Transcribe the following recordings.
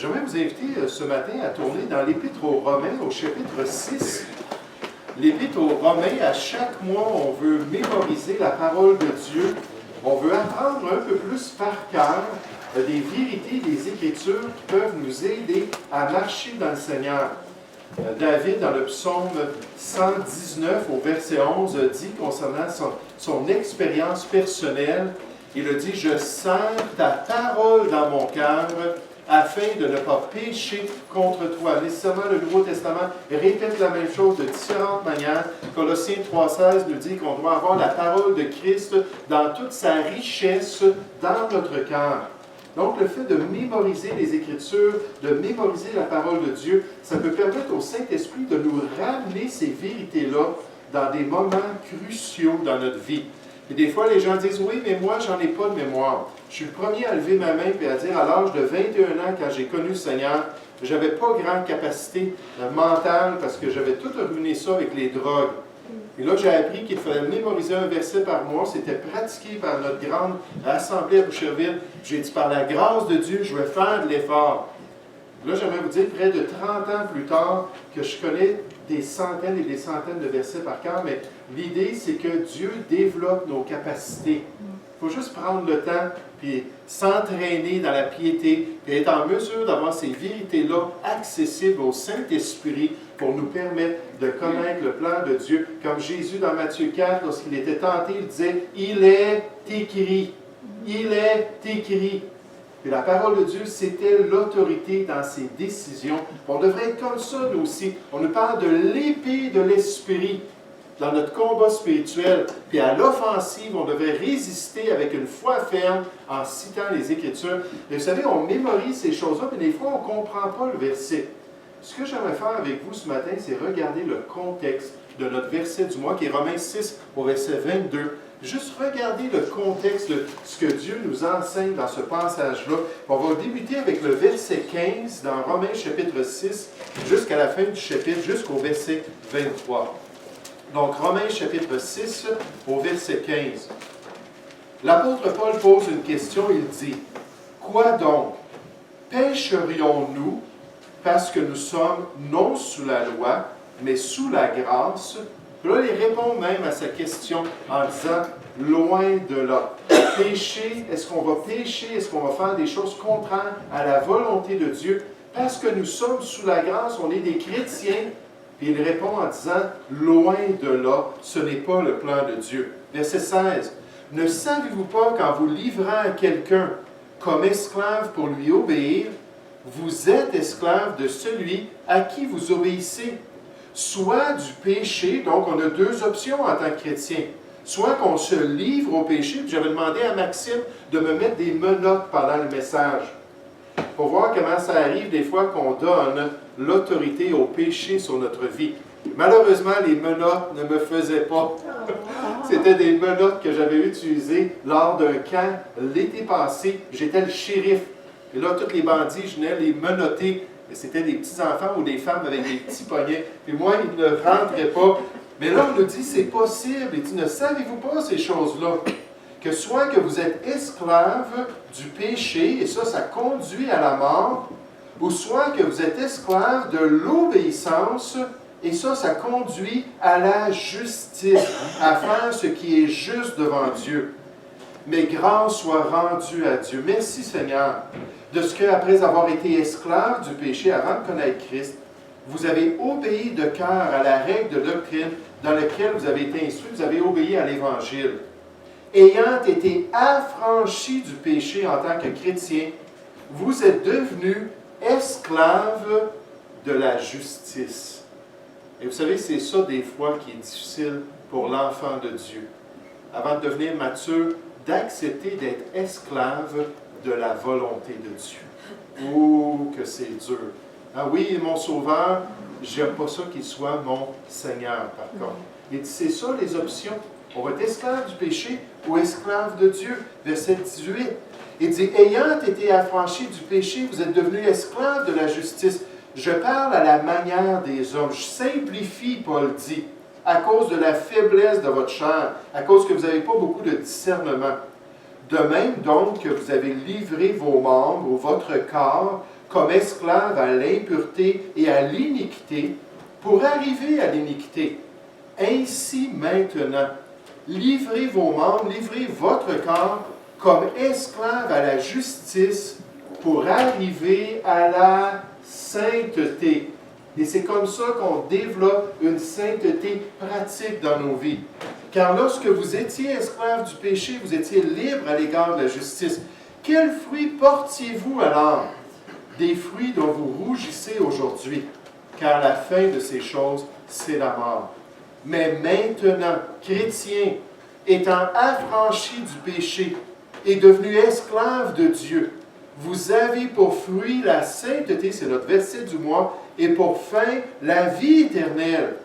J'aimerais vous inviter ce matin à tourner dans l'Épître aux Romains, au chapitre 6. L'Épître aux Romains, à chaque mois, on veut mémoriser la parole de Dieu. On veut apprendre un peu plus par cœur des vérités des Écritures qui peuvent nous aider à marcher dans le Seigneur. David, dans le psaume 119, au verset 11, dit concernant son expérience personnelle, il a dit « Je serre ta parole dans mon cœur afin de ne pas pécher contre toi. » Nécessairement, le Nouveau Testament répète la même chose de différentes manières. Colossiens 3,16 nous dit qu'on doit avoir la parole de Christ dans toute sa richesse dans notre cœur. Donc, le fait de mémoriser les Écritures, de mémoriser la parole de Dieu, ça peut permettre au Saint-Esprit de nous ramener ces vérités-là dans des moments cruciaux dans notre vie. Et des fois, les gens disent « Oui, mais moi, j'en ai pas de mémoire. » Je suis le premier à lever ma main et à dire, à l'âge de 21 ans, quand j'ai connu le Seigneur, je n'avais pas grande capacité mentale parce que j'avais tout ruiné ça avec les drogues. Et là, j'ai appris qu'il fallait mémoriser un verset par mois. C'était pratiqué par notre grande assemblée à Boucherville. J'ai dit, par la grâce de Dieu, je vais faire de l'effort. Là, j'aimerais vous dire, près de 30 ans plus tard, que je connais des centaines et des centaines de versets par cœur, mais l'idée, c'est que Dieu développe nos capacités. Il faut juste prendre le temps, puis s'entraîner dans la piété, et être en mesure d'avoir ces vérités-là accessibles au Saint-Esprit pour nous permettre de connaître le plan de Dieu. Comme Jésus dans Matthieu 4, lorsqu'il était tenté, il disait « Il est écrit, il est écrit ». Et la parole de Dieu, c'était l'autorité dans ses décisions. On devrait être comme ça, nous aussi. On nous parle de l'épée de l'Esprit dans notre combat spirituel. Puis à l'offensive, on devrait résister avec une foi ferme en citant les Écritures. Et vous savez, on mémorise ces choses-là, mais des fois, on ne comprend pas le verset. Ce que j'aimerais faire avec vous ce matin, c'est regarder le contexte de notre verset du mois, qui est Romains 6 au verset 22. Juste regarder le contexte de ce que Dieu nous enseigne dans ce passage-là. On va débuter avec le verset 15 dans Romains chapitre 6 jusqu'à la fin du chapitre, jusqu'au verset 23. Donc, Romains chapitre 6 au verset 15. L'apôtre Paul pose une question, il dit « Quoi donc? Pécherions-nous parce que nous sommes non sous la loi, mais sous la grâce? » Là, il répond même à sa question en disant « Loin de là. » Pécher, est-ce qu'on va pécher? Est-ce qu'on va faire des choses contraires à la volonté de Dieu? Parce que nous sommes sous la grâce, on est des chrétiens. Puis il répond en disant « Loin de là, ce n'est pas le plan de Dieu. » Verset 16. « Ne savez-vous pas qu'en vous livrant à quelqu'un comme esclave pour lui obéir, vous êtes esclave de celui à qui vous obéissez, soit du péché, donc on a deux options en tant que chrétien, soit qu'on se livre au péché, puis j'avais demandé à Maxime de me mettre des menottes pendant le message, pour voir comment ça arrive des fois qu'on donne l'autorité au péché sur notre vie. Malheureusement, les menottes ne me faisaient pas. C'était des menottes que j'avais utilisées lors d'un camp l'été passé. J'étais le shérif. Et là, tous les bandits, je venais les menotter. Et c'était des petits-enfants ou des femmes avec des petits poignets. Puis moi, ils ne rentraient pas. Mais là, on nous dit, c'est possible. Il dit, ne savez-vous pas ces choses-là? Que soit que vous êtes esclave du péché, et ça conduit à la mort, ou soit que vous êtes esclave de l'obéissance, et ça conduit à la justice, à faire ce qui est juste devant Dieu. Mais grâce soit rendue à Dieu. Merci Seigneur, de ce qu'après avoir été esclave du péché avant de connaître Christ, vous avez obéi de cœur à la règle de doctrine dans laquelle vous avez été instruit, vous avez obéi à l'Évangile. Ayant été affranchis du péché en tant que chrétien, vous êtes devenus esclaves de la justice. Et vous savez, c'est ça des fois qui est difficile pour l'enfant de Dieu. Avant de devenir mature, d'accepter d'être esclave de la volonté de Dieu. Oh, que c'est dur. Ah oui, mon sauveur, j'aime pas ça qu'il soit mon Seigneur, par contre. Il dit, c'est ça les options. On va être esclave du péché ou esclave de Dieu. Verset 18. Il dit, ayant été affranchis du péché, vous êtes devenus esclaves de la justice. Je parle à la manière des hommes. Je simplifie, Paul dit, à cause de la faiblesse de votre chair, à cause que vous n'avez pas beaucoup de discernement. De même donc que vous avez livré vos membres ou votre corps comme esclaves à l'impureté et à l'iniquité, pour arriver à l'iniquité. Ainsi maintenant, livrez vos membres, livrez votre corps comme esclaves à la justice pour arriver à la sainteté. Et c'est comme ça qu'on développe une sainteté pratique dans nos vies. Car lorsque vous étiez esclaves du péché, vous étiez libres à l'égard de la justice. Quels fruits portiez-vous alors? Des fruits dont vous rougissez aujourd'hui, car la fin de ces choses, c'est la mort. Mais maintenant, chrétiens, étant affranchis du péché et devenus esclaves de Dieu, vous avez pour fruit la sainteté, c'est notre verset du mois, et pour fin la vie éternelle.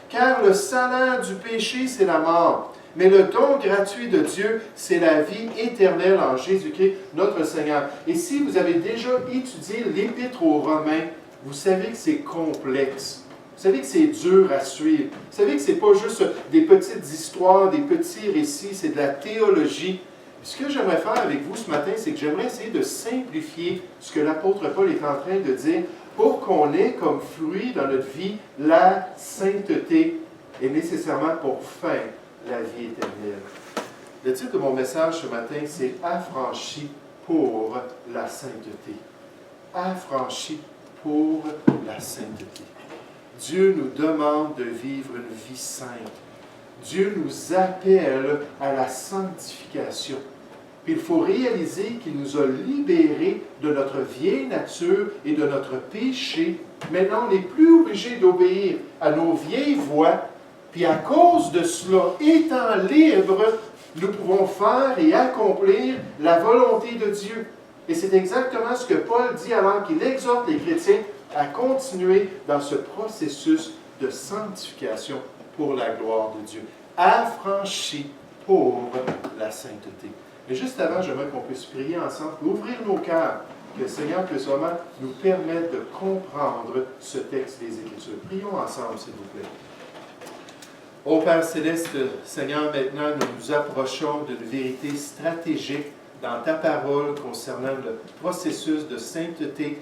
Car le salaire du péché, c'est la mort. Mais le don gratuit de Dieu, c'est la vie éternelle en Jésus-Christ, notre Seigneur. Et si vous avez déjà étudié l'Épître aux Romains, vous savez que c'est complexe. Vous savez que c'est dur à suivre. Vous savez que ce n'est pas juste des petites histoires, des petits récits, c'est de la théologie. Ce que j'aimerais faire avec vous ce matin, c'est que j'aimerais essayer de simplifier ce que l'apôtre Paul est en train de dire pour qu'on ait comme fruit dans notre vie la sainteté et nécessairement pour fin la vie éternelle. Le titre de mon message ce matin, c'est « Affranchi pour la sainteté ». Affranchi pour la sainteté. Dieu nous demande de vivre une vie sainte. Dieu nous appelle à la sanctification. Puis il faut réaliser qu'il nous a libérés de notre vieille nature et de notre péché. Maintenant, on n'est plus obligé d'obéir à nos vieilles voies. Puis à cause de cela, étant libres, nous pouvons faire et accomplir la volonté de Dieu. Et c'est exactement ce que Paul dit alors qu'il exhorte les chrétiens à continuer dans ce processus de sanctification pour la gloire de Dieu. Affranchis pour la sainteté. Mais juste avant, j'aimerais qu'on puisse prier ensemble, ouvrir nos cœurs, que le Seigneur puisse vraiment nous permettre de comprendre ce texte des Écritures. Prions ensemble, s'il vous plaît. Ô Père Céleste, Seigneur, maintenant nous nous approchons d'une vérité stratégique dans ta parole concernant le processus de sainteté,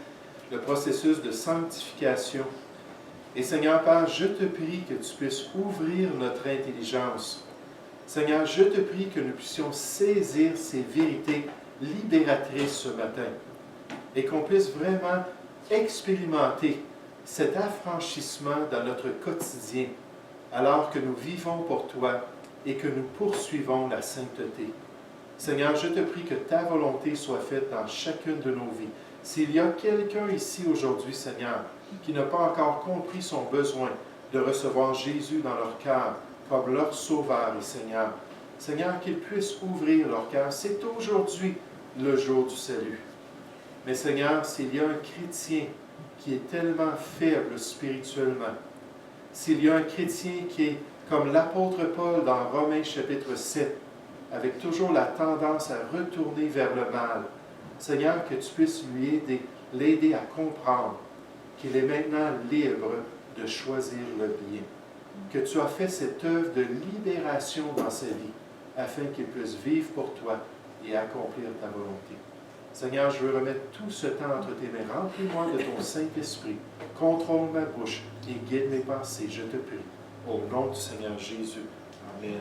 le processus de sanctification. Et Seigneur Père, je te prie que tu puisses ouvrir notre intelligence. Seigneur, je te prie que nous puissions saisir ces vérités libératrices ce matin et qu'on puisse vraiment expérimenter cet affranchissement dans notre quotidien alors que nous vivons pour toi et que nous poursuivons la sainteté. Seigneur, je te prie que ta volonté soit faite dans chacune de nos vies. S'il y a quelqu'un ici aujourd'hui, Seigneur, qui n'a pas encore compris son besoin de recevoir Jésus dans leur cœur comme leur Sauveur et Seigneur, Seigneur, qu'ils puissent ouvrir leur cœur. C'est aujourd'hui le jour du salut. Mais Seigneur, s'il y a un chrétien qui est tellement faible spirituellement, s'il y a un chrétien qui est comme l'apôtre Paul dans Romains chapitre 7, avec toujours la tendance à retourner vers le mal, Seigneur, que tu puisses l'aider à comprendre qu'il est maintenant libre de choisir le bien. Que tu as fait cette œuvre de libération dans sa vie, afin qu'il puisse vivre pour toi et accomplir ta volonté. Seigneur, je veux remettre tout ce temps entre tes mains. Remplis-moi de ton Saint-Esprit. Contrôle ma bouche et guide mes pensées, je te prie. Au nom du Seigneur Jésus. Amen.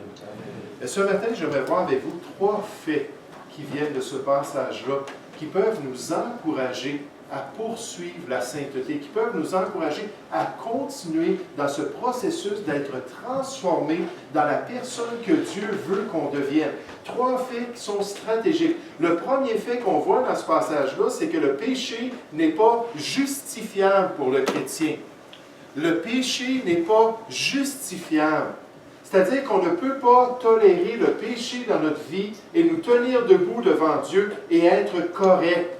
Et ce matin, j'aimerais voir avec vous 3 faits qui viennent de ce passage-là, qui peuvent nous encourager à poursuivre la sainteté, qui peuvent nous encourager à continuer dans ce processus d'être transformés dans la personne que Dieu veut qu'on devienne. 3 faits qui sont stratégiques. Le premier fait qu'on voit dans ce passage-là, c'est que le péché n'est pas justifiable pour le chrétien. Le péché n'est pas justifiable. C'est-à-dire qu'on ne peut pas tolérer le péché dans notre vie et nous tenir debout devant Dieu et être correct.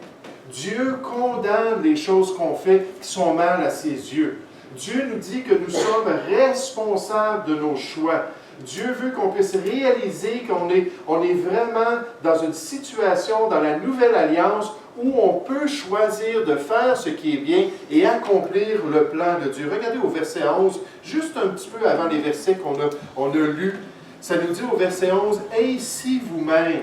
Dieu condamne les choses qu'on fait qui sont mal à ses yeux. Dieu nous dit que nous sommes responsables de nos choix. Dieu veut qu'on puisse réaliser qu'on est vraiment dans une situation, dans la nouvelle alliance, où on peut choisir de faire ce qui est bien et accomplir le plan de Dieu. Regardez au verset 11, juste un petit peu avant les versets qu'on a lus. Ça nous dit au verset 11, « Ainsi vous-même,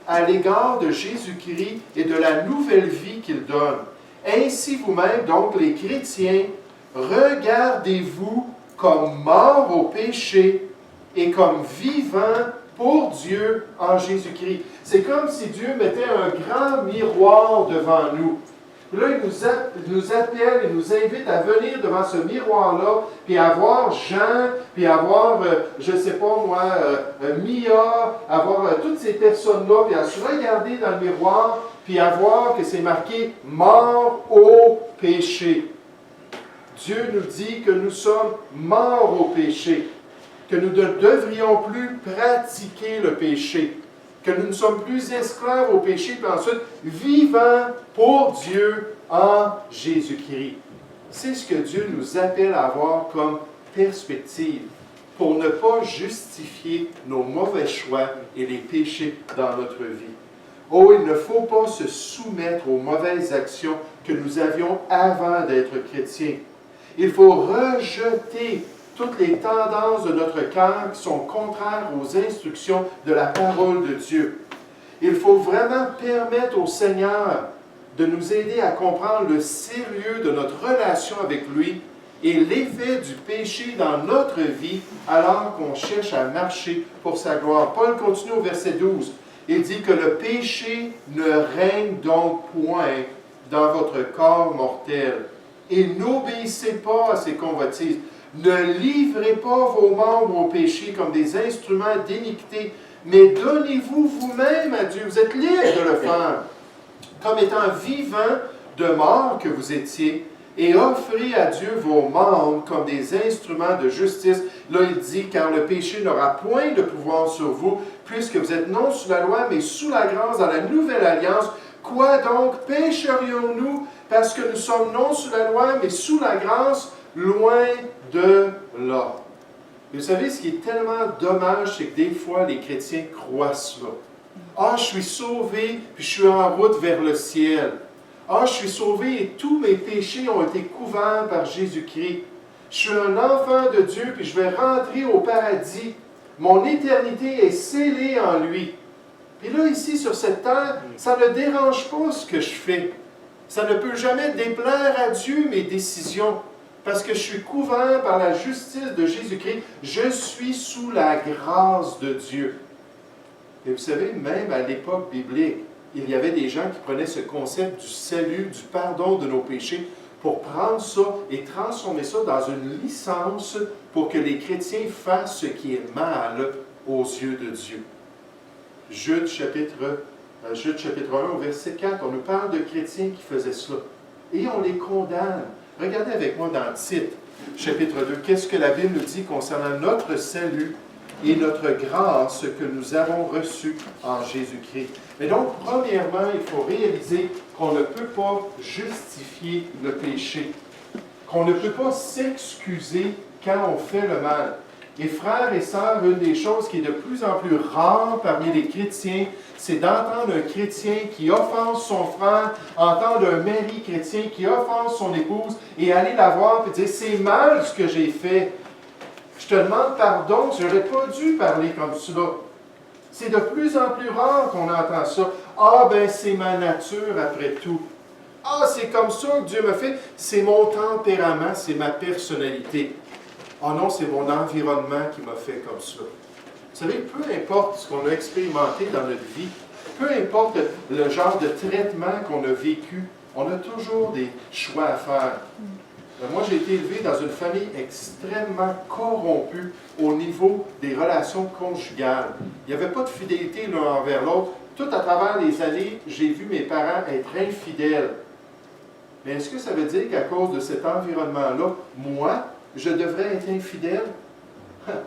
à l'égard de Jésus-Christ et de la nouvelle vie qu'il donne, Ainsi vous-même, donc les chrétiens, regardez-vous comme morts au péché et comme vivants pour Dieu en Jésus-Christ. C'est comme si Dieu mettait un grand miroir devant nous. Là, il nous appelle, il nous invite à venir devant ce miroir-là, puis à voir Jean, puis à voir, je ne sais pas moi, Mia, à voir toutes ces personnes-là, puis à se regarder dans le miroir, puis à voir que c'est marqué « mort au péché ». Dieu nous dit que nous sommes morts au péché, que nous ne devrions plus pratiquer le péché, que nous ne sommes plus esclaves au péché, puis ensuite vivants pour Dieu en Jésus-Christ. C'est ce que Dieu nous appelle à avoir comme perspective pour ne pas justifier nos mauvais choix et les péchés dans notre vie. Oh, il ne faut pas se soumettre aux mauvaises actions que nous avions avant d'être chrétiens. Il faut rejeter toutes les tendances de notre cœur qui sont contraires aux instructions de la parole de Dieu. Il faut vraiment permettre au Seigneur de nous aider à comprendre le sérieux de notre relation avec lui et l'effet du péché dans notre vie alors qu'on cherche à marcher pour sa gloire. Paul continue au verset 12. Il dit que le péché ne règne donc point dans votre corps mortel. Et n'obéissez pas à ses convoitises. Ne livrez pas vos membres au péché comme des instruments d'iniquité, mais donnez-vous vous-même à Dieu. Vous êtes libre de le faire, comme étant vivant de mort que vous étiez, et offrez à Dieu vos membres comme des instruments de justice. Là, il dit, car le péché n'aura point de pouvoir sur vous, puisque vous êtes non sous la loi, mais sous la grâce dans la nouvelle alliance. Quoi donc pécherions-nous, parce que nous sommes non sous la loi, mais sous la grâce? Loin de là. Et vous savez, ce qui est tellement dommage, c'est que des fois, les chrétiens croient cela. Ah, je suis sauvé, puis je suis en route vers le ciel. Ah, je suis sauvé et tous mes péchés ont été couverts par Jésus-Christ. Je suis un enfant de Dieu, puis je vais rentrer au paradis. Mon éternité est scellée en lui. Et là, ici, sur cette terre, ça ne dérange pas ce que je fais. Ça ne peut jamais déplaire à Dieu mes décisions. Parce que je suis couvert par la justice de Jésus-Christ, je suis sous la grâce de Dieu. Et vous savez, même à l'époque biblique, il y avait des gens qui prenaient ce concept du salut, du pardon de nos péchés, pour prendre ça et transformer ça dans une licence pour que les chrétiens fassent ce qui est mal aux yeux de Dieu. Jude chapitre 1, au verset 4, on nous parle de chrétiens qui faisaient cela. Et on les condamne. Regardez avec moi dans Tite, chapitre 2, qu'est-ce que la Bible nous dit concernant notre salut et notre grâce que nous avons reçue en Jésus-Christ. Mais donc, premièrement, il faut réaliser qu'on ne peut pas justifier le péché, qu'on ne peut pas s'excuser quand on fait le mal. Et frères et sœurs, une des choses qui est de plus en plus rare parmi les chrétiens, c'est d'entendre un chrétien qui offense son frère, entendre un mari chrétien qui offense son épouse et aller la voir et dire « c'est mal ce que j'ai fait. Je te demande pardon, je n'aurais pas dû parler comme cela. » C'est de plus en plus rare qu'on entend ça. « Ah ben c'est ma nature après tout. Ah c'est comme ça que Dieu me fait. C'est mon tempérament, c'est ma personnalité. » Oh non, c'est mon environnement qui m'a fait comme ça. Vous savez, peu importe ce qu'on a expérimenté dans notre vie, peu importe le genre de traitement qu'on a vécu, on a toujours des choix à faire. Moi, j'ai été élevé dans une famille extrêmement corrompue au niveau des relations conjugales. Il n'y avait pas de fidélité l'un envers l'autre. Tout à travers les années, j'ai vu mes parents être infidèles. Mais est-ce que ça veut dire qu'à cause de cet environnement-là, moi, je devrais être infidèle?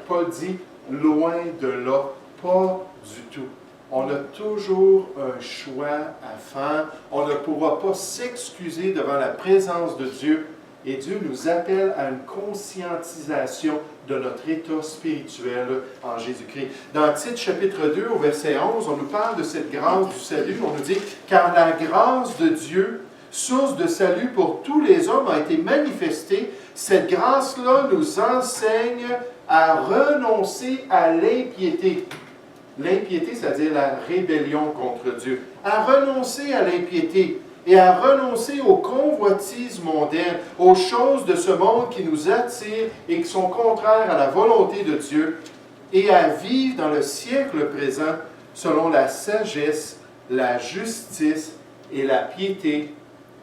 Paul dit, loin de là, pas du tout. On a toujours un choix à faire. On ne pourra pas s'excuser devant la présence de Dieu. Et Dieu nous appelle à une conscientisation de notre état spirituel en Jésus-Christ. Dans Tite chapitre 2, au verset 11, on nous parle de cette grâce du salut. On nous dit, « Car la grâce de Dieu, source de salut pour tous les hommes, a été manifestée. Cette grâce-là nous enseigne à renoncer à l'impiété. » L'impiété, c'est-à-dire la rébellion contre Dieu. À renoncer à l'impiété. et à renoncer aux convoitises mondaines, aux choses de ce monde qui nous attirent et qui sont contraires à la volonté de Dieu, et à vivre dans le siècle présent selon la sagesse, la justice et la piété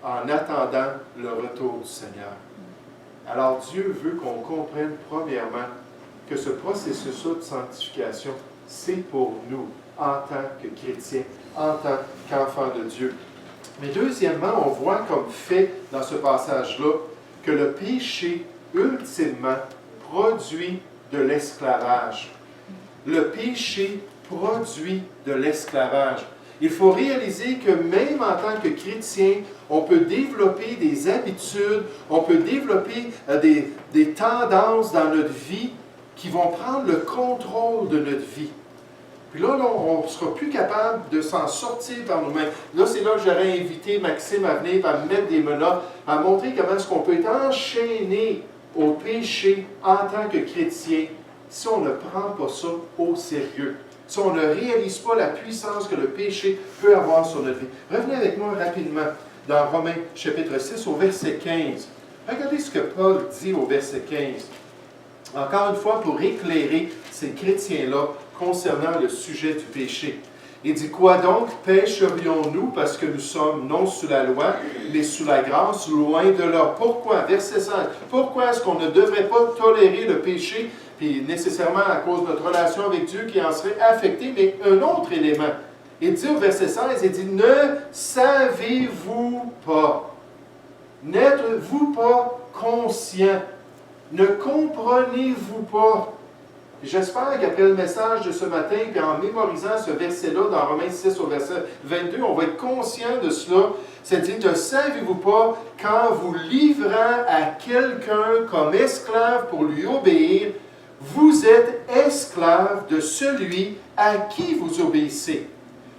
en attendant le retour du Seigneur. Alors Dieu veut qu'on comprenne premièrement que ce processus-là de sanctification, c'est pour nous en tant que chrétiens, en tant qu'enfants de Dieu. Mais deuxièmement, on voit comme fait dans ce passage-là que le péché, ultimement, produit de l'esclavage. Le péché produit de l'esclavage. Il faut réaliser que même en tant que chrétien, on peut développer des habitudes, on peut développer des tendances dans notre vie qui vont prendre le contrôle de notre vie. Puis là, on ne sera plus capable de s'en sortir par nous-mêmes. Là, c'est là que j'aurais invité Maxime à venir, à me mettre des menottes, à montrer comment est-ce qu'on peut être enchaîné au péché en tant que chrétien si on ne prend pas ça au sérieux. Si on ne réalise pas la puissance que le péché peut avoir sur notre vie. Revenez avec moi rapidement dans Romains chapitre 6 au verset 15. Regardez ce que Paul dit au verset 15. Encore une fois, pour éclairer ces chrétiens-là concernant le sujet du péché. Il dit, quoi donc pécherions-nous parce que nous sommes non sous la loi, mais sous la grâce, loin de là. Pourquoi? Verset 5. Pourquoi est-ce qu'on ne devrait pas tolérer le péché, puis nécessairement à cause de notre relation avec Dieu qui en serait affectée, mais un autre élément. Il dit au verset 16, il dit, ne savez-vous pas, n'êtes-vous pas conscient, ne comprenez-vous pas. J'espère qu'après le message de ce matin, puis en mémorisant ce verset-là dans Romains 6 au verset 22, on va être conscient de cela. C'est-à-dire, ne savez-vous pas, quand vous livrant à quelqu'un comme esclave pour lui obéir, vous êtes esclave de celui à qui vous obéissez,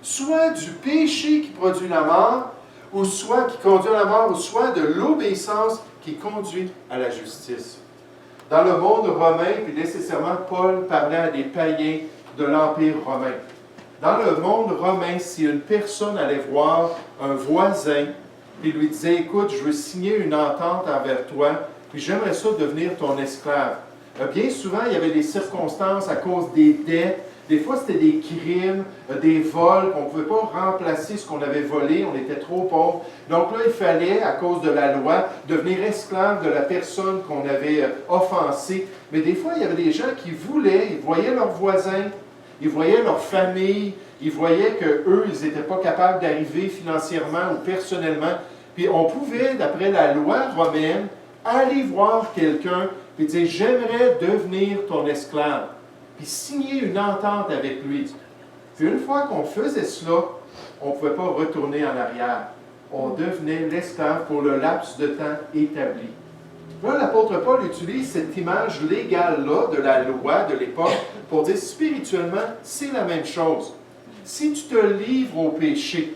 soit du péché qui produit la mort, ou soit qui conduit à la mort, ou soit de l'obéissance qui conduit à la justice. Dans le monde romain, puis nécessairement, Paul parlait à des païens de l'Empire romain. Dans le monde romain, si une personne allait voir un voisin, puis lui disait, écoute, je veux signer une entente envers toi, puis j'aimerais ça devenir ton esclave. Bien souvent, il y avait des circonstances à cause des dettes. Des fois, c'était des crimes, des vols, qu'on ne pouvait pas remplacer ce qu'on avait volé, on était trop pauvres. Donc là, il fallait, à cause de la loi, devenir esclave de la personne qu'on avait offensée. Mais des fois, il y avait des gens qui voulaient, ils voyaient leurs voisins, ils voyaient leur famille, ils voyaient qu'eux, ils n'étaient pas capables d'arriver financièrement ou personnellement. Puis on pouvait, d'après la loi romaine, aller voir quelqu'un et dire, j'aimerais devenir ton esclave. Puis signer une entente avec lui. Puis une fois qu'on faisait cela, on ne pouvait pas retourner en arrière. On devenait l'esclave pour le laps de temps établi. Là, l'apôtre Paul utilise cette image légale-là de la loi de l'époque pour dire spirituellement, c'est la même chose. Si tu te livres au péché,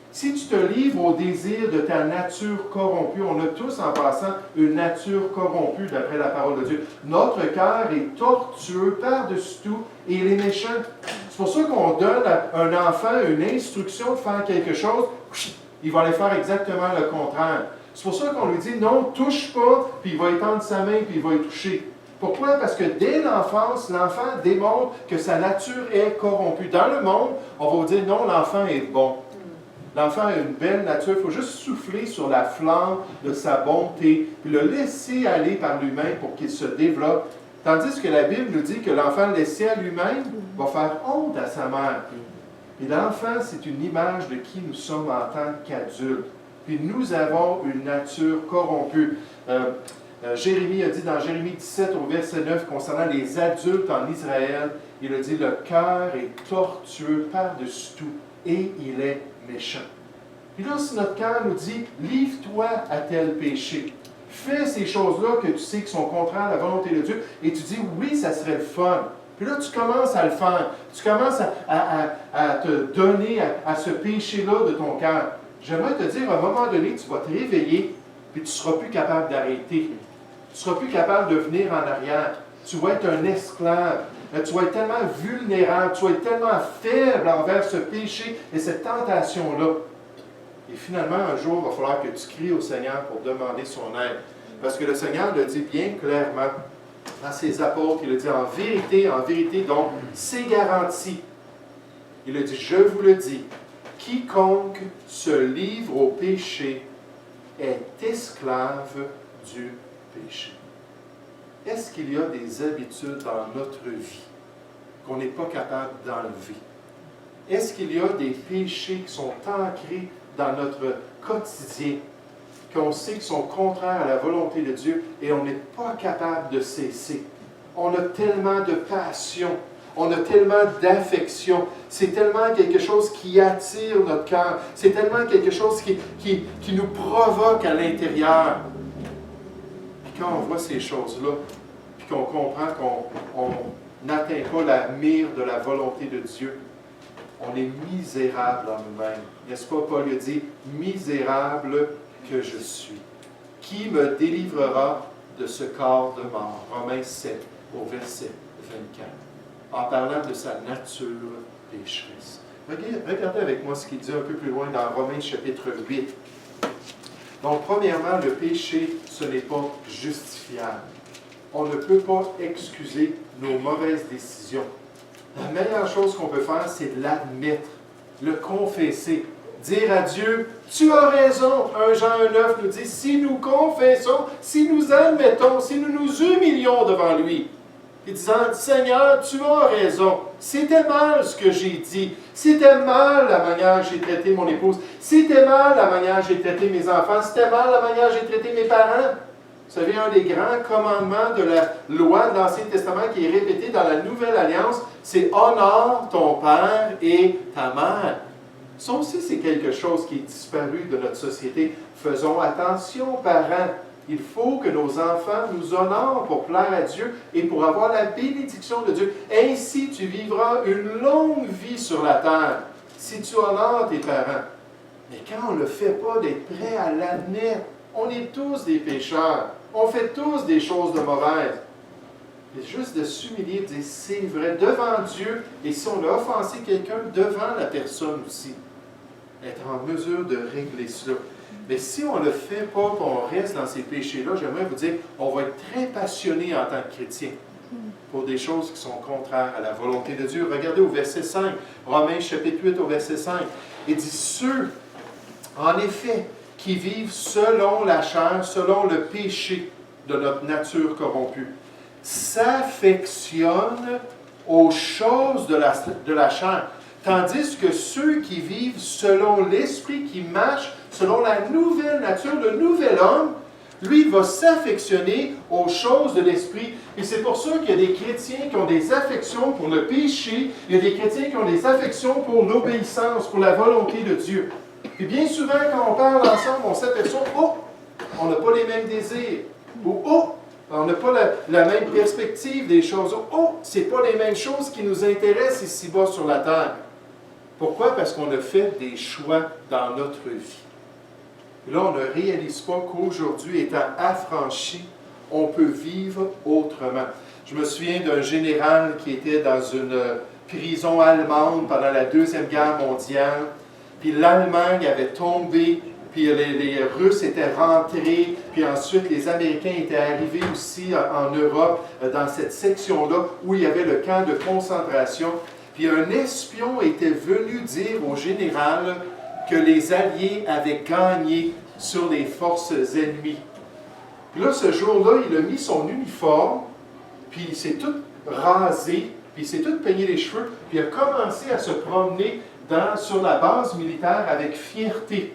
si tu te livres au désir de ta nature corrompue, on a tous en passant une nature corrompue d'après la parole de Dieu. Notre cœur est tortueux par-dessus tout et il est méchant. C'est pour ça qu'on donne à un enfant une instruction de faire quelque chose, il va aller faire exactement le contraire. C'est pour ça qu'on lui dit non, touche pas, puis il va étendre sa main, puis il va y toucher. Pourquoi? Parce que dès l'enfance, l'enfant démontre que sa nature est corrompue. Dans le monde, on va vous dire non, l'enfant est bon. L'enfant a une belle nature, il faut juste souffler sur la flamme de sa bonté, puis le laisser aller par lui-même pour qu'il se développe. Tandis que la Bible nous dit que l'enfant laissé à lui-même va faire honte à sa mère. Et l'enfant, c'est une image de qui nous sommes en tant qu'adultes. Puis nous avons une nature corrompue. Jérémie a dit dans Jérémie 17 au verset 9 concernant les adultes en Israël, il a dit, le cœur est tortueux par-dessus tout et il est méchant. Puis là, si notre cœur nous dit, livre-toi à tel péché, fais ces choses-là que tu sais qui sont contraires à la volonté de Dieu, et tu dis, oui, ça serait le fun. Puis là, tu commences à le faire. Tu commences à te donner à ce péché-là de ton cœur. J'aimerais te dire, à un moment donné, tu vas te réveiller, puis tu ne seras plus capable d'arrêter. Tu ne seras plus capable de venir en arrière. Tu vas être un esclave. Tu vas être tellement vulnérable, tu vas être tellement faible envers ce péché et cette tentation-là. Et finalement, un jour, il va falloir que tu cries au Seigneur pour demander son aide. Parce que le Seigneur le dit bien clairement à ses apôtres, il le dit en vérité, donc c'est garanti. Il le dit, je vous le dis, quiconque se livre au péché est esclave du péché. Est-ce qu'il y a des habitudes dans notre vie qu'on n'est pas capable d'enlever? Est-ce qu'il y a des péchés qui sont ancrés dans notre quotidien, qu'on sait qu'ils sont contraires à la volonté de Dieu et on n'est pas capable de cesser? On a tellement de passion, on a tellement d'affection, c'est tellement quelque chose qui attire notre cœur, c'est tellement quelque chose qui nous provoque à l'intérieur. Puis quand on voit ces choses-là, puis qu'on comprend qu'on n'atteint pas la mire de la volonté de Dieu, on est misérable en nous-mêmes. N'est-ce pas, Paul a dit, « Misérable que je suis. Qui me délivrera de ce corps de mort? » Romains 7, au verset 24. En parlant de sa nature pécheresse. Regardez avec moi ce qu'il dit un peu plus loin dans Romains chapitre 8. Donc, premièrement, le péché, ce n'est pas justifiable. On ne peut pas excuser nos mauvaises décisions. La meilleure chose qu'on peut faire, c'est de l'admettre, le confesser. Dire à Dieu, tu as raison. 1 Jean 1,9 nous dit, si nous confessons, si nous admettons, si nous nous humilions devant lui, et disant, Seigneur, tu as raison. C'était mal ce que j'ai dit. C'était mal la manière que j'ai traité mon épouse. C'était mal la manière que j'ai traité mes enfants. C'était mal la manière que j'ai traité mes parents. Vous savez, un des grands commandements de la loi de l'Ancien Testament qui est répété dans la Nouvelle Alliance, c'est « Honore ton père et ta mère ». Ça aussi, c'est quelque chose qui est disparu de notre société. Faisons attention, parents. Il faut que nos enfants nous honorent pour plaire à Dieu et pour avoir la bénédiction de Dieu. Ainsi, tu vivras une longue vie sur la terre, si tu honores tes parents. Mais quand on ne le fait pas, d'être prêt à l'admettre, on est tous des pécheurs. On fait tous des choses de mauvaises. C'est juste de s'humilier, de dire c'est vrai devant Dieu, et si on a offensé quelqu'un, devant la personne aussi. Être en mesure de régler cela. Mais si on ne le fait pas, qu'on reste dans ces péchés-là, j'aimerais vous dire, on va être très passionné en tant que chrétien pour des choses qui sont contraires à la volonté de Dieu. Regardez au verset 5, Romains chapitre 8 au verset 5. Il dit, ceux, en effet, qui vivent selon la chair, selon le péché de notre nature corrompue, s'affectionnent aux choses de la chair. Tandis que ceux qui vivent selon l'esprit, qui marchent selon la nouvelle nature, le nouvel homme, lui va s'affectionner aux choses de l'esprit. Et c'est pour ça qu'il y a des chrétiens qui ont des affections pour le péché, il y a des chrétiens qui ont des affections pour l'obéissance, pour la volonté de Dieu. Et bien souvent, quand on parle ensemble, on s'aperçoit, oh, on n'a pas les mêmes désirs. Ou, oh, on n'a pas la même perspective des choses. Oh, ce n'est pas les mêmes choses qui nous intéressent ici-bas sur la terre. Pourquoi? Parce qu'on a fait des choix dans notre vie. Et là, on ne réalise pas qu'aujourd'hui, étant affranchi, on peut vivre autrement. Je me souviens d'un général qui était dans une prison allemande pendant la Deuxième Guerre mondiale. Puis l'Allemagne avait tombé, puis les Russes étaient rentrés, puis ensuite les Américains étaient arrivés aussi en Europe, dans cette section-là, où il y avait le camp de concentration. Puis un espion était venu dire au général que les Alliés avaient gagné sur les forces ennemies. Puis là, ce jour-là, il a mis son uniforme, puis il s'est tout rasé, puis il s'est tout peigné les cheveux, puis il a commencé à se promener sur la base militaire avec fierté.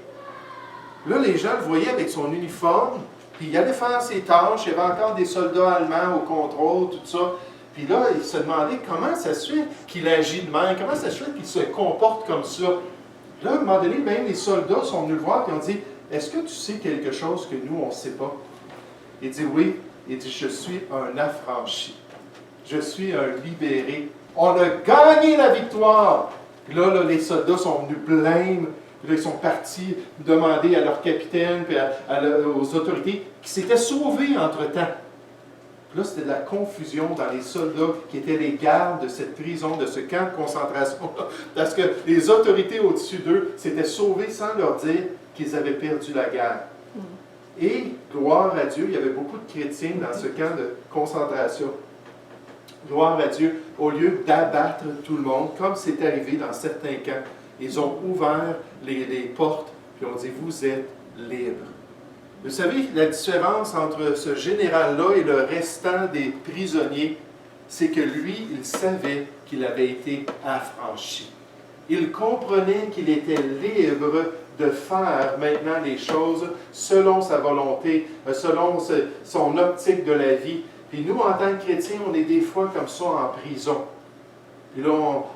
Là, les gens le voyaient avec son uniforme, puis il allait faire ses tâches, il y avait encore des soldats allemands au contrôle, tout ça. Puis là, il se demandait comment ça se fait qu'il agit de même, comment ça se fait qu'il se comporte comme ça. Là, à un moment donné, même les soldats sont venus le voir et ont dit, « Est-ce que tu sais quelque chose que nous, on ne sait pas? » Il dit, « Oui. » Il dit, « Je suis un affranchi. Je suis un libéré. On a gagné la victoire. » Puis là, les soldats sont venus blêmes. Puis là, ils sont partis demander à leur capitaine et aux autorités qui s'étaient sauvés entre-temps. Là, c'était de la confusion dans les soldats qui étaient les gardes de cette prison, de ce camp de concentration-là, parce que les autorités au-dessus d'eux s'étaient sauvées sans leur dire qu'ils avaient perdu la guerre. Et, gloire à Dieu, il y avait beaucoup de chrétiens dans ce camp de concentration. Gloire à Dieu, au lieu d'abattre tout le monde, comme c'est arrivé dans certains camps, ils ont ouvert les portes, puis ont dit, vous êtes libres. Vous savez, la différence entre ce général-là et le restant des prisonniers, c'est que lui, il savait qu'il avait été affranchi. Il comprenait qu'il était libre de faire maintenant les choses selon sa volonté, selon son optique de la vie. Puis nous, en tant que chrétiens, on est des fois comme ça en prison. Puis là,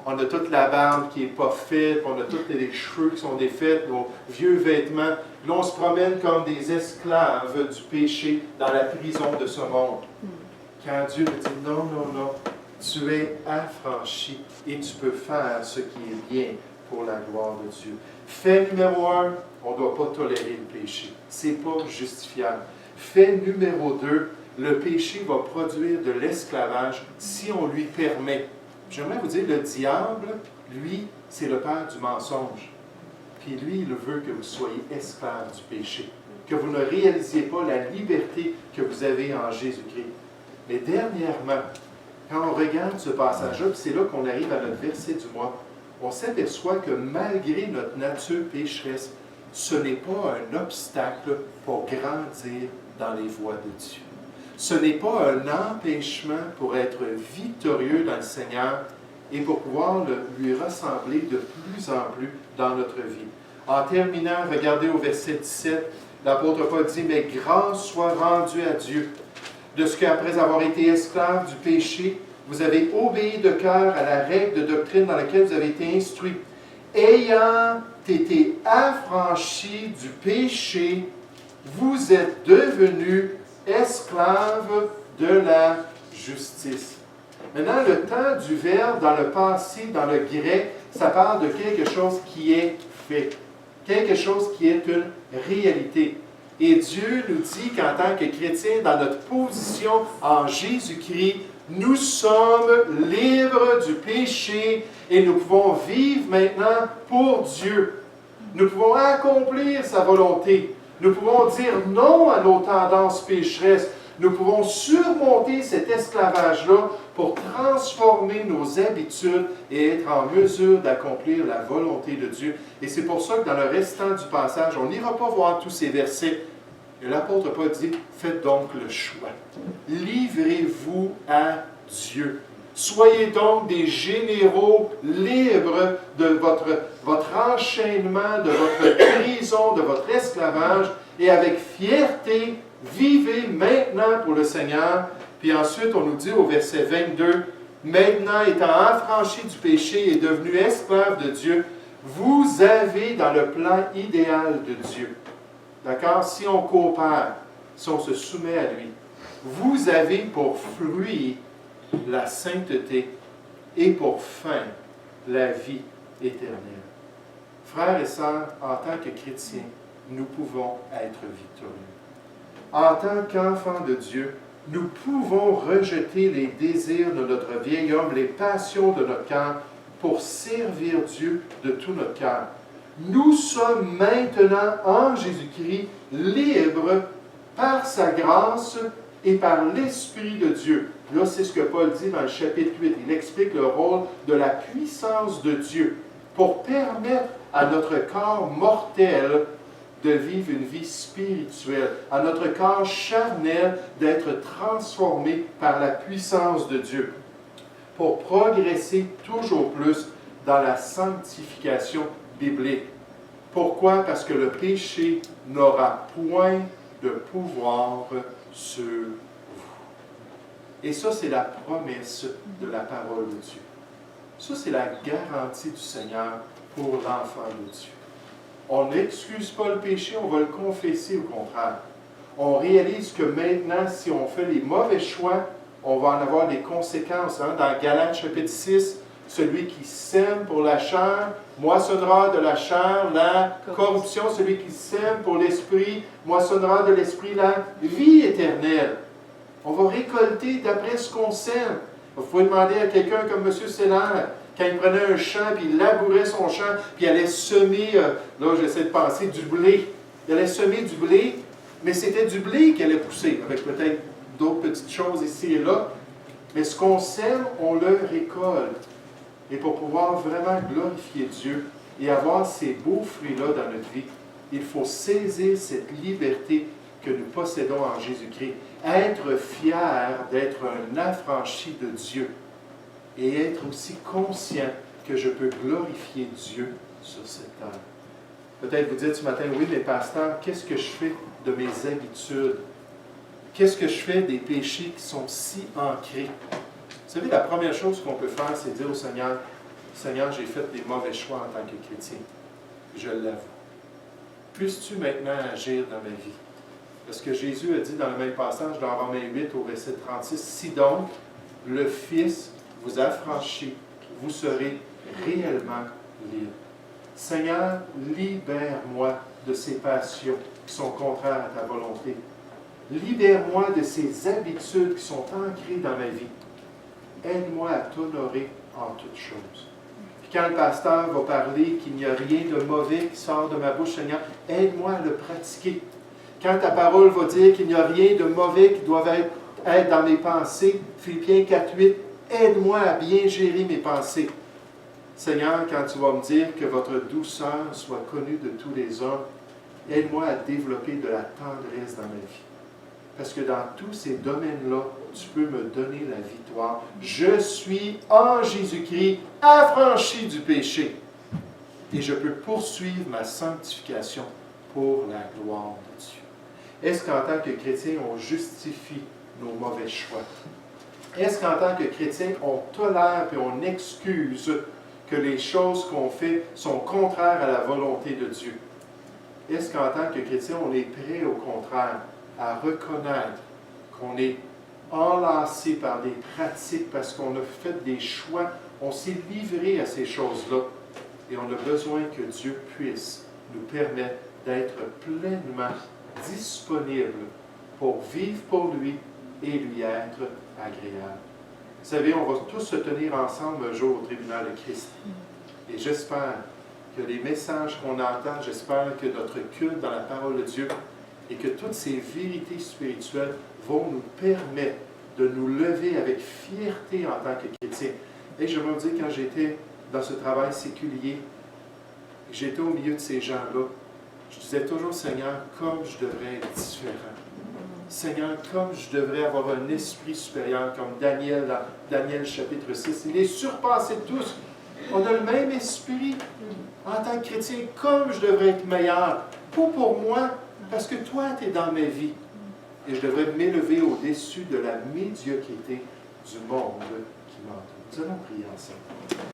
on a toute la barbe qui n'est pas faite, on a tous les cheveux qui sont défaits, nos vieux vêtements. Puis là, on se promène comme des esclaves du péché dans la prison de ce monde. Quand Dieu nous dit, non, non, non, tu es affranchi et tu peux faire ce qui est bien pour la gloire de Dieu. Fait numéro 1, on ne doit pas tolérer le péché. Ce n'est pas justifiable. Fait numéro 2, le péché va produire de l'esclavage si on lui permet. J'aimerais vous dire, le diable, lui, c'est le père du mensonge. Puis lui, il veut que vous soyez esclaves du péché, que vous ne réalisiez pas la liberté que vous avez en Jésus-Christ. Mais dernièrement, quand on regarde ce passage-là, puis c'est là qu'on arrive à notre verset du mois, on s'aperçoit que malgré notre nature pécheresse, ce n'est pas un obstacle pour grandir dans les voies de Dieu. Ce n'est pas un empêchement pour être victorieux dans le Seigneur et pour pouvoir lui ressembler de plus en plus dans notre vie. En terminant, regardez au verset 17, l'apôtre Paul dit « Mais grâce soit rendue à Dieu, de ce qu'après avoir été esclave du péché, vous avez obéi de cœur à la règle de doctrine dans laquelle vous avez été instruits. Ayant été affranchis du péché, vous êtes devenus esclaves de la justice. » Maintenant, le temps du verbe dans le passé, dans le grec, ça parle de quelque chose qui est fait, quelque chose qui est une réalité. Et Dieu nous dit qu'en tant que chrétiens, dans notre position en Jésus-Christ, nous sommes libres du péché et nous pouvons vivre maintenant pour Dieu. Nous pouvons accomplir sa volonté. Nous pouvons dire non à nos tendances pécheresses. Nous pouvons surmonter cet esclavage-là pour transformer nos habitudes et être en mesure d'accomplir la volonté de Dieu. Et c'est pour ça que dans le restant du passage, on n'ira pas voir tous ces versets. Et l'apôtre Paul dit, faites donc le choix. Livrez-vous à Dieu. Soyez donc des généraux libres de votre enchaînement, de votre prison, de votre esclavage, et avec fierté, vivez maintenant pour le Seigneur. Puis ensuite, on nous dit au verset 22, « Maintenant, étant affranchis du péché et devenus esclaves de Dieu, vous avez dans le plan idéal de Dieu. » D'accord? Si on coopère, si on se soumet à lui, vous avez pour fruit la sainteté et pour fin la vie éternelle. Frères et sœurs, en tant que chrétiens, nous pouvons être victorieux. En tant qu'enfants de Dieu, nous pouvons rejeter les désirs de notre vieil homme, les passions de notre cœur, pour servir Dieu de tout notre cœur. Nous sommes maintenant en Jésus-Christ libres par sa grâce et par l'Esprit de Dieu. Là, c'est ce que Paul dit dans le chapitre 8. Il explique le rôle de la puissance de Dieu pour permettre à notre corps mortel de vivre une vie spirituelle, à notre corps charnel d'être transformé par la puissance de Dieu, pour progresser toujours plus dans la sanctification biblique. Pourquoi? Parce que le péché n'aura point de pouvoir sur vous. Et ça, c'est la promesse de la parole de Dieu. Ça, c'est la garantie du Seigneur pour l'enfant de Dieu. On n'excuse pas le péché, on va le confesser au contraire. On réalise que maintenant, si on fait les mauvais choix, on va en avoir des conséquences. Dans Galates chapitre 6, celui qui sème pour la chair moissonnera de la chair la corruption. Celui qui sème pour l'esprit moissonnera de l'esprit la vie éternelle. On va récolter d'après ce qu'on sème. Vous pouvez demander à quelqu'un comme M. Sénard, quand il prenait un champ, puis il labourait son champ, puis il allait semer, là j'essaie de penser, du blé. Il allait semer du blé, mais c'était du blé qui allait pousser, avec peut-être d'autres petites choses ici et là. Mais ce qu'on sème, on le récolte. Et pour pouvoir vraiment glorifier Dieu et avoir ces beaux fruits-là dans notre vie, il faut saisir cette liberté que nous possédons en Jésus-Christ. Être fier d'être un affranchi de Dieu et être aussi conscient que je peux glorifier Dieu sur cette terre. Peut-être vous dites ce matin, oui, mais pasteur, qu'est-ce que je fais de mes habitudes? Qu'est-ce que je fais des péchés qui sont si ancrés? Vous savez, la première chose qu'on peut faire, c'est dire au Seigneur, Seigneur, j'ai fait des mauvais choix en tant que chrétien. Je l'avoue. Puisses-tu maintenant agir dans ma vie? Parce que Jésus a dit dans le même passage, dans Romains 8, au verset 36, si donc le Fils vous affranchit, vous serez réellement libre. Seigneur, libère-moi de ces passions qui sont contraires à ta volonté. Libère-moi de ces habitudes qui sont ancrées dans ma vie. Aide-moi à t'honorer en toutes choses. Puis quand le pasteur va parler qu'il n'y a rien de mauvais qui sort de ma bouche, Seigneur, aide-moi à le pratiquer. Quand ta parole va dire qu'il n'y a rien de mauvais qui doit être dans mes pensées, Philippiens 4.8, aide-moi à bien gérer mes pensées. Seigneur, quand tu vas me dire que votre douceur soit connue de tous les hommes, aide-moi à développer de la tendresse dans ma vie. Parce que dans tous ces domaines-là, tu peux me donner la victoire. Je suis en Jésus-Christ affranchi du péché. Et je peux poursuivre ma sanctification pour la gloire de Dieu. Est-ce qu'en tant que chrétien, on justifie nos mauvais choix? Est-ce qu'en tant que chrétien, on tolère et on excuse que les choses qu'on fait sont contraires à la volonté de Dieu? Est-ce qu'en tant que chrétien, on est prêt au contraire à reconnaître qu'on est enlacé par des pratiques parce qu'on a fait des choix, on s'est livré à ces choses-là et on a besoin que Dieu puisse nous permettre d'être pleinement disponibles pour vivre pour lui et lui être agréable. Vous savez, on va tous se tenir ensemble un jour au tribunal de Christ. Et j'espère que les messages qu'on entend, j'espère que notre culte dans la parole de Dieu et que toutes ces vérités spirituelles vont nous permettre de nous lever avec fierté en tant que chrétiens. Et je me dis, quand j'étais dans ce travail séculier, j'étais au milieu de ces gens-là, je disais toujours, Seigneur, comme je devrais être différent. Seigneur, comme je devrais avoir un esprit supérieur, comme Daniel, dans Daniel chapitre 6. Il est surpassé de tous. On a le même esprit en tant que chrétien, comme je devrais être meilleur. Pas pour moi, parce que toi, tu es dans ma vie. Et je devrais m'élever au-dessus de la médiocrité du monde qui m'entoure. Nous allons prier ensemble.